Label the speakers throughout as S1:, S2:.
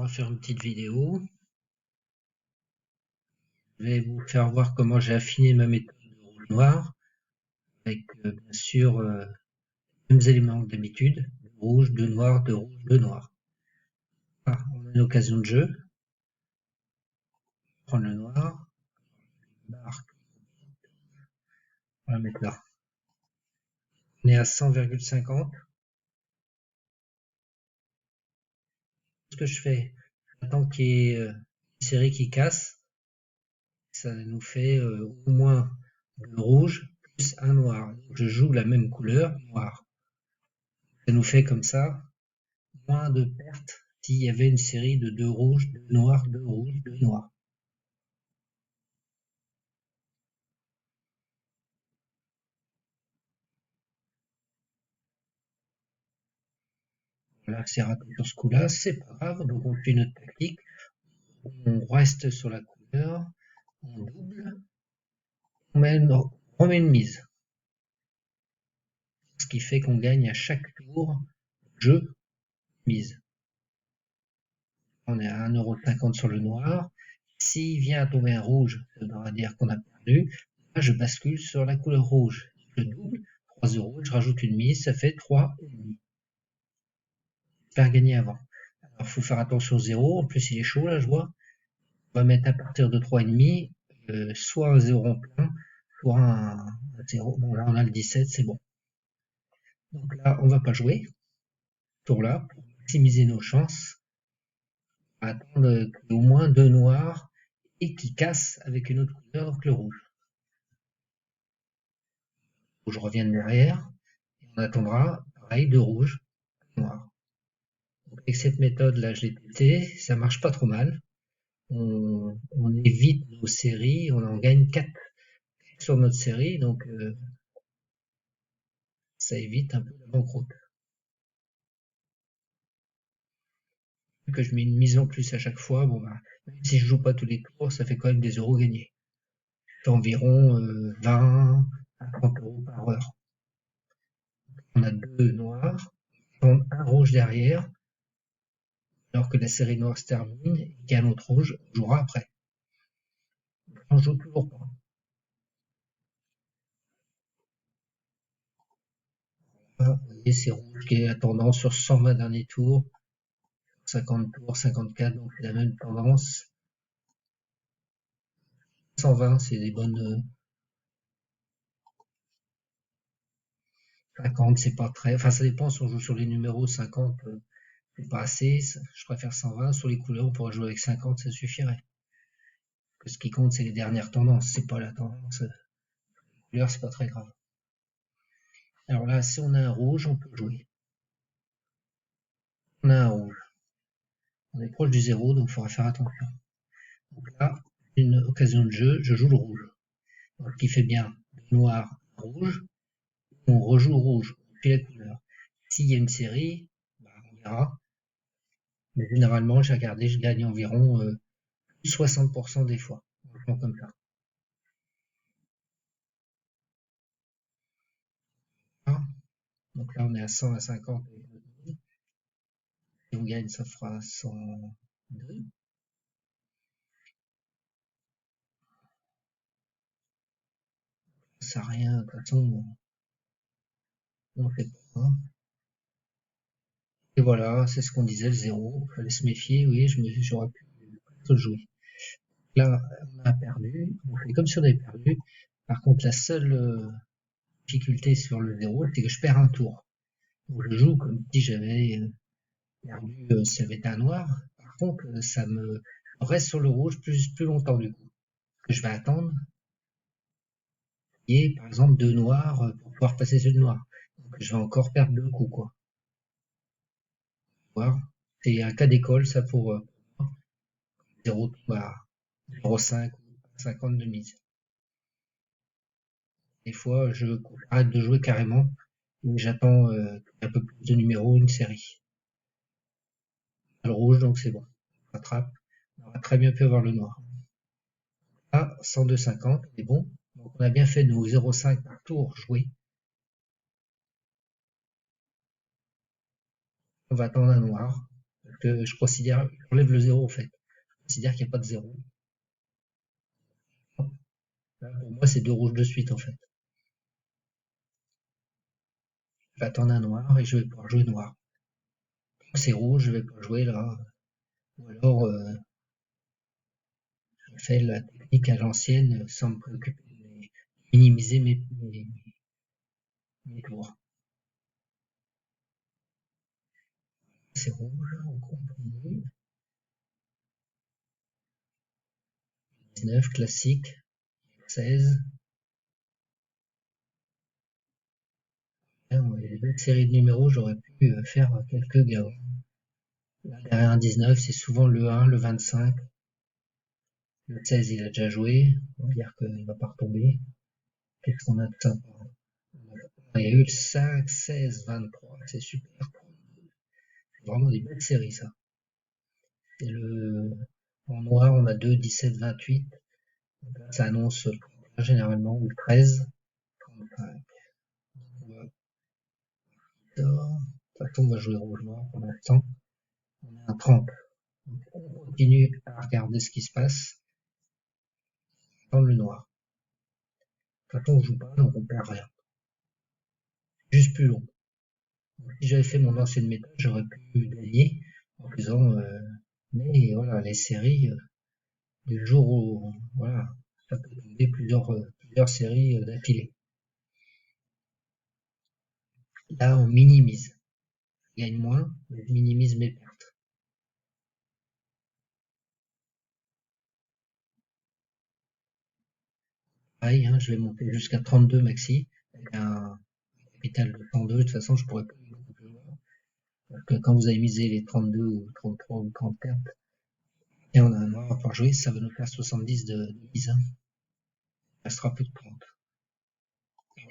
S1: va faire une petite vidéo. Je vais vous faire voir comment j'ai affiné ma méthode de rouge noir avec bien sûr les mêmes éléments que d'habitude, de rouge, de noir, de rouge, de noir. Ah, on a une occasion de jeu. On va prendre le noir, on va la mettre là. On est à 100,50. Ce que je fais, j'attends qu'il y ait une série qui casse. Ça nous fait au moins le rouge plus un noir. Donc, je joue la même couleur, noir. Ça nous fait comme ça moins de pertes s'il y avait une série de 2 rouges, 2 noirs, 2 rouges, 2 noirs. Voilà, c'est raté sur ce coup-là, c'est pas grave, donc on fait notre tactique. On reste sur la couleur, on double, on remet une mise. Ce qui fait qu'on gagne à chaque tour jeu mise. On est à 1,50 € sur le noir. S'il vient à tomber un rouge, ça voudra dire qu'on a perdu. Là, je bascule sur la couleur rouge. Je double, 3 €, je rajoute une mise, ça fait 3,5. Faire gagner avant. Alors, il faut faire attention au 0. En plus, il est chaud, là, je vois. On va mettre à partir de 3,5, soit un 0 en plein, soit un 0. Bon, là, on a le 17, c'est bon. Donc là, on va pas jouer. Tour là, pour maximiser nos chances. On va attendre qu'il y ait au moins 2 noirs et qui cassent avec une autre couleur, donc le rouge. Je reviens derrière, et on attendra, pareil, 2 rouges, noir. Donc avec cette méthode-là, je l'ai testée, ça marche pas trop mal. On évite nos séries, on en gagne 4 sur notre série, donc ça évite un peu la banqueroute. Vu que je mets une mise en plus à chaque fois, bon bah, même si je joue pas tous les tours, ça fait quand même des euros gagnés. C'est environ 20 à 30 € par heure. On a 2 noirs, un rouge derrière, alors que la série noire se termine et qu'il y a un autre rouge, on jouera après. On joue toujours pas. Là, vous voyez, c'est rouge qui est la tendance sur 120 derniers tours, 50 tours, 54, donc c'est la même tendance. 120, c'est des bonnes. 50, c'est pas très. Enfin, ça dépend si on joue sur les numéros. 50, c'est pas assez. Je préfère 120. Sur les couleurs, on pourrait jouer avec 50, ça suffirait. Parce que ce qui compte, c'est les dernières tendances. C'est pas la tendance. Les couleurs, c'est pas très grave. Alors là, si on a un rouge, on peut jouer. On a un rouge. On est proche du 0, donc il faudra faire attention. Donc là, une occasion de jeu, je joue le rouge. Donc, ce qui fait bien noir, rouge. On rejoue rouge, on fait la couleur. S'il y a une série, bah, on verra. Mais généralement, j'ai regardé, je gagne environ 60% des fois. Comme ça. Donc là, on est à 100 à 50. Si on gagne, ça fera 102. Ça sert à rien, de toute façon, on fait pas. Et voilà, c'est ce qu'on disait, le 0. Il fallait se méfier, oui, j'aurais pu le jouer. Là, on a perdu. On fait comme si on avait perdu. Par contre, la seule difficulté sur le 0, c'est que je perds un tour. Donc je joue comme si j'avais perdu, si j'avais été un noir. Par contre, ça me reste sur le rouge plus longtemps du coup. Que je vais attendre. Et par exemple 2 noirs pour pouvoir passer sur le noir. Donc je vais encore perdre 2 coups, quoi. Voir. C'est un cas d'école, ça, pour 0 à 0,5 ou 50 de mise. Des fois, je arrête de jouer carrément, mais j'attends un peu plus de numéros, une série. Le rouge, donc c'est bon. On rattrape. On aurait très bien pu avoir le noir. Là, 102,50, c'est bon. Donc on a bien fait nos 0,5 par tour joué. On va attendre un noir. que je considère, j'enlève le zéro en fait. Je considère qu'il n'y a pas de zéro. Là, pour moi, c'est deux rouges de suite en fait. Je vais attendre un noir et je vais pouvoir jouer noir. Quand c'est rouge, je vais pas jouer là. Ou alors, je fais la technique à l'ancienne sans me préoccuper de minimiser mes tours. C'est rouge, on continue. 19, classique. 16. Les belles séries de numéros, j'aurais pu faire quelques gains. Là, derrière un 19, c'est souvent le 1, le 25. Le 16, il a déjà joué. On va dire qu'il ne va pas retomber. Qu'est-ce qu'on a de sympa? Il y a eu le 5, 16, 23. C'est super. C'est vraiment des belles séries, ça. Et en noir, on a 2, 17, 28. Donc là, ça annonce le 31 généralement, ou le 13. 35. De toute façon, on va jouer rouge-noir pour l'instant. On est à 30. Donc, on continue à regarder ce qui se passe dans le noir. De toute façon, on joue pas, donc on perd rien. Juste plus long. Donc, si j'avais fait mon ancienne méthode, j'aurais pu gagner en faisant. Mais voilà, les séries, du jour où voilà, ça peut tomber plusieurs séries d'affilée. Là, on minimise. Je gagne moins, mais je minimise mes pertes. Pareil, hein, je vais monter jusqu'à 32 maxi, avec un capital de 102. De toute façon, je pourrais pas beaucoup plus loin. Parce que quand vous avez misé les 32 ou 33 ou 34, et on a un noir à pouvoir jouer, ça va nous faire 70 de mise. Hein. Il restera plus de 30.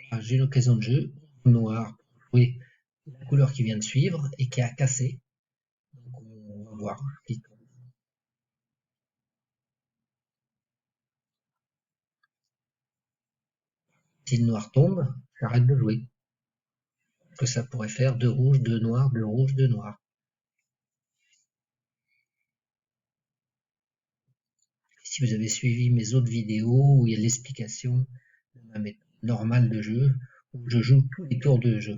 S1: Voilà, j'ai une occasion de jeu, noir, pour jouer la couleur qui vient de suivre et qui a cassé. Donc on va voir. Si le noir tombe, j'arrête de jouer. Que ça pourrait faire deux rouges, deux noirs, deux rouges, deux noirs. Si vous avez suivi mes autres vidéos où il y a l'explication de ma méthode normale de jeu, où je joue tous les tours de jeu.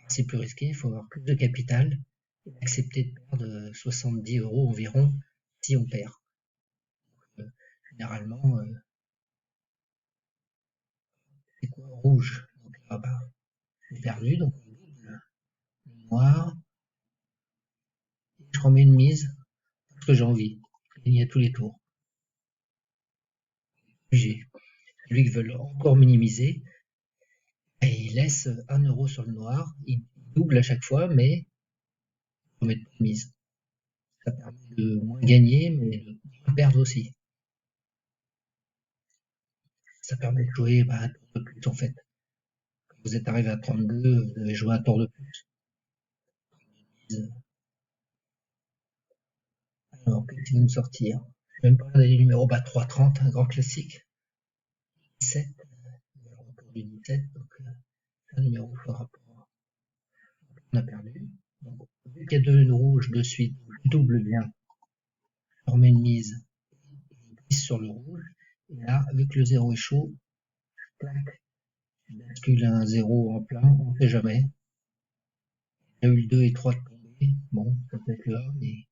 S1: C'est plus risqué, il faut avoir plus de capital et accepter de perdre 70 € environ si on perd. Généralement, c'est quoi rouge? Donc là, j'ai perdu, donc on double le noir. Et je remets une mise parce que j'ai envie. Il y a tous les tours. J'ai celui qui veut encore minimiser et il laisse 1 € sur le noir. Il double à chaque fois, mais il remet pas de mise. Ça permet de moins gagner, mais de moins perdre aussi. Ça permet de jouer un tour de plus en fait. Quand vous êtes arrivé à 32, vous devez jouer un tour de plus. Alors, qu'est-ce qui va me sortir? Je vais même pas regarder les numéros. 3,30, un grand classique. 17, autour du 17, donc un numéro fort rapport. On a perdu. Donc, vu qu'il y a deux rouges de suite, je double bien. Je remets une mise, je glisse sur le rouge. Et là, vu que le 0 est chaud, clac, je bascule un 0 en plein, on ne sait jamais. J'ai eu le 2 et 3 de tomber. Bon, ça peut être là, mais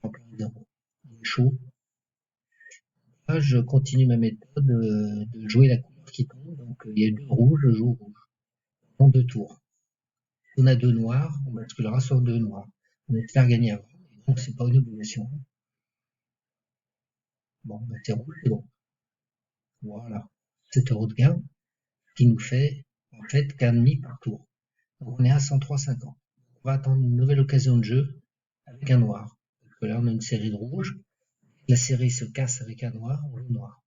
S1: en plein 0. Il est chaud. Là, je continue ma méthode de jouer la couleur qui tombe. Donc, il y a deux rouges, je joue rouge. En deux tours. Si on a deux noirs, on basculera sur deux noirs. On espère gagner avant. Donc, c'est pas une obligation. Bon, c'est rouge, c'est bon. Voilà. 7 € de gain, qui nous fait, en fait, qu'un demi par tour. Donc, on est à 103,50. On va attendre une nouvelle occasion de jeu avec un noir. Parce que là, on a une série de rouges. La série se casse avec un noir, on joue noir.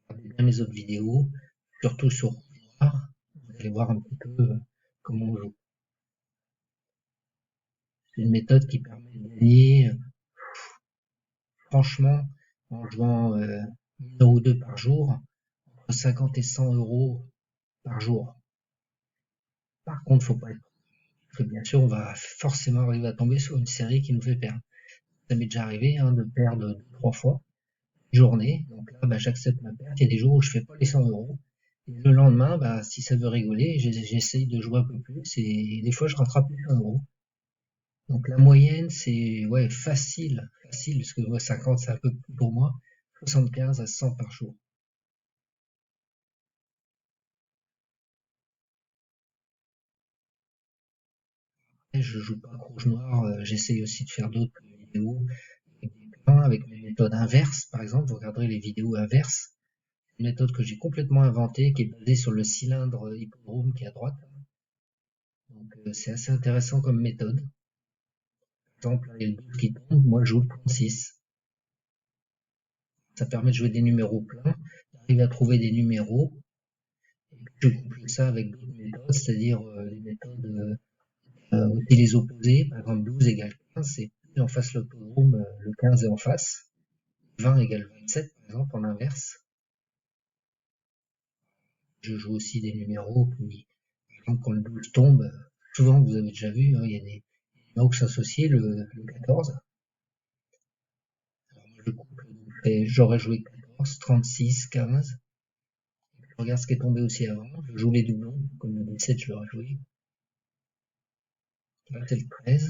S1: Regardez bien mes autres vidéos, surtout sur noir. Vous allez voir un petit peu comment on joue. C'est une méthode qui permet de gagner, franchement, en jouant 1 ou 2 par jour, entre 50 et 100 € par jour. Par contre, faut pas être, parce que bien sûr, on va forcément arriver à tomber sur une série qui nous fait perdre. Ça m'est déjà arrivé de perdre 2-3 fois une journée. Donc là, j'accepte ma perte. Il y a des jours où je fais pas les 100 €. Et le lendemain, si ça veut rigoler, j'essaye de jouer un peu plus et des fois je rattrape les 100 €. Donc la moyenne, c'est ouais, facile, parce que 50 c'est un peu plus pour moi, 75 à 100 par jour. Et je joue pas au rouge noir, j'essaye aussi de faire d'autres vidéos avec des plans, avec mes méthodes inverses, par exemple, vous regarderez les vidéos inverses, une méthode que j'ai complètement inventée, qui est basée sur le cylindre hippodrome qui est à droite. Donc c'est assez intéressant comme méthode. Par exemple, là, il y a le 12 qui tombe, moi je joue le 36. Ça permet de jouer des numéros pleins, d'arriver à trouver des numéros. Et puis je couple ça avec d'autres méthodes, c'est-à-dire les méthodes aussi les opposés. Par exemple, 12 égale 15, c'est plus en face l'autodrome, le 15 est en face. 20 égale 27, par exemple, en inverse. Je joue aussi des numéros qui, par exemple, quand le 12 tombe, souvent vous avez déjà vu, il y a des numéros qui sont associés, le 14. Alors moi je couple, j'aurais joué 14, 36, 15. Je regarde ce qui est tombé aussi avant. Je joue les doublons, comme le 17 je l'aurais joué. Là c'est le 13.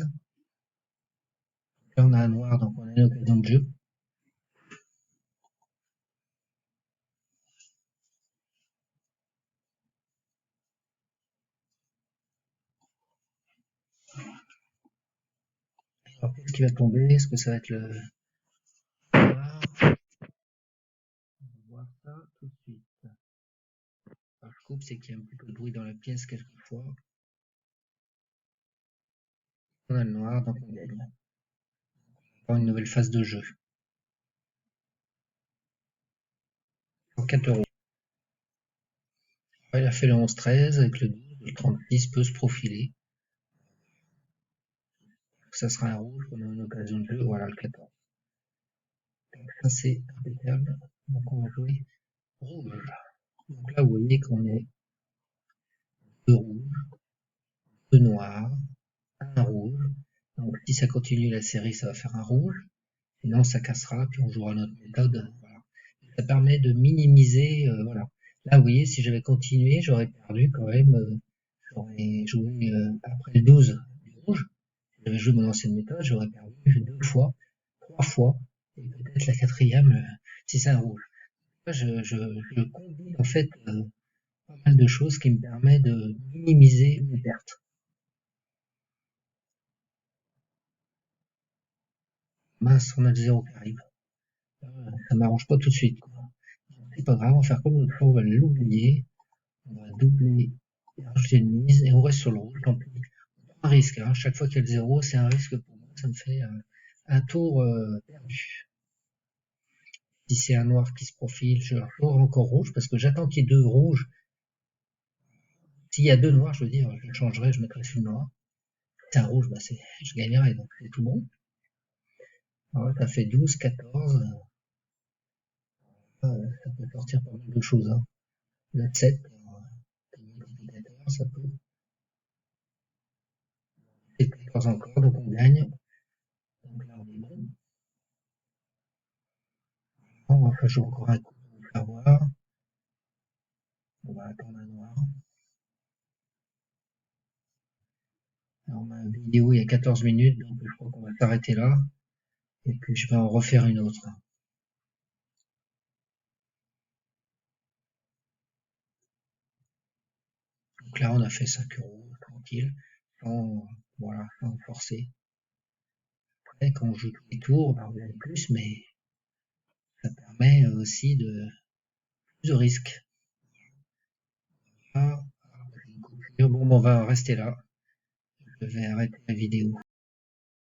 S1: Là on a un noir, donc on a une occasion de jeu. Alors qu'est-ce qui va tomber? Est-ce que ça va être le noir? On va voir ça tout de suite. Alors je coupe, c'est qu'il y a un petit peu de bruit dans la pièce quelquefois. On a le noir, donc on gagne. Encore une nouvelle phase de jeu. Pour 4 €. Il a fait le 11-13 avec le 12, le 36 peut se profiler. Ça sera un rouge, on a une occasion de jeu, voilà le 14. Donc ça c'est impeccable. Donc on va jouer rouge. Donc là vous voyez qu'on est 2 rouges, 2 noirs, un rouge. Donc si ça continue la série, ça va faire un rouge. Sinon ça cassera, puis on jouera notre méthode. Voilà. Ça permet de minimiser, voilà. Là vous voyez, si j'avais continué, j'aurais perdu quand même, j'aurais joué après le 12 du rouge. Si j'avais joué mon ancienne méthode, j'aurais perdu 2 fois, 3 fois, et peut-être la quatrième si c'est un rouge. Moi, je combine en fait pas mal de choses qui me permettent de minimiser mes pertes. Mince, on a le 0 qui arrive. Ça m'arrange pas tout de suite, quoi. C'est pas grave, on va faire comme l'autre fois, on va l'oublier. On va doubler et rajouter une mise et on reste sur le rouge, tant pis. On prend un risque, hein. Chaque fois qu'il y a le 0, c'est un risque pour moi. Ça me fait un tour perdu. Si c'est un noir qui se profile, je jouerai encore rouge parce que j'attends qu'il y ait 2 rouges. S'il y a 2 noirs, je veux dire, je changerai, je mettrai sur le noir. Si c'est un rouge, je gagnerai, donc c'est tout bon. Alors là, ça fait 12, 14. Ça peut sortir pas mal de choses, hein. Le 7, multiplicateur, ça peut. C'est 14 encore, donc on gagne. Donc là, on est bon. On va faire jouer encore un coup pour vous faire voir. On va attendre un noir. Alors, on a une vidéo il y a 14 minutes, donc je crois qu'on va s'arrêter là. Et puis je vais en refaire une autre. Donc là, on a fait 5 € tranquille, voilà, sans forcer. Après, quand on joue tous les tours, on gagne plus, mais ça permet aussi de plus de risques. Ah, bon, on va rester là. Je vais arrêter la vidéo.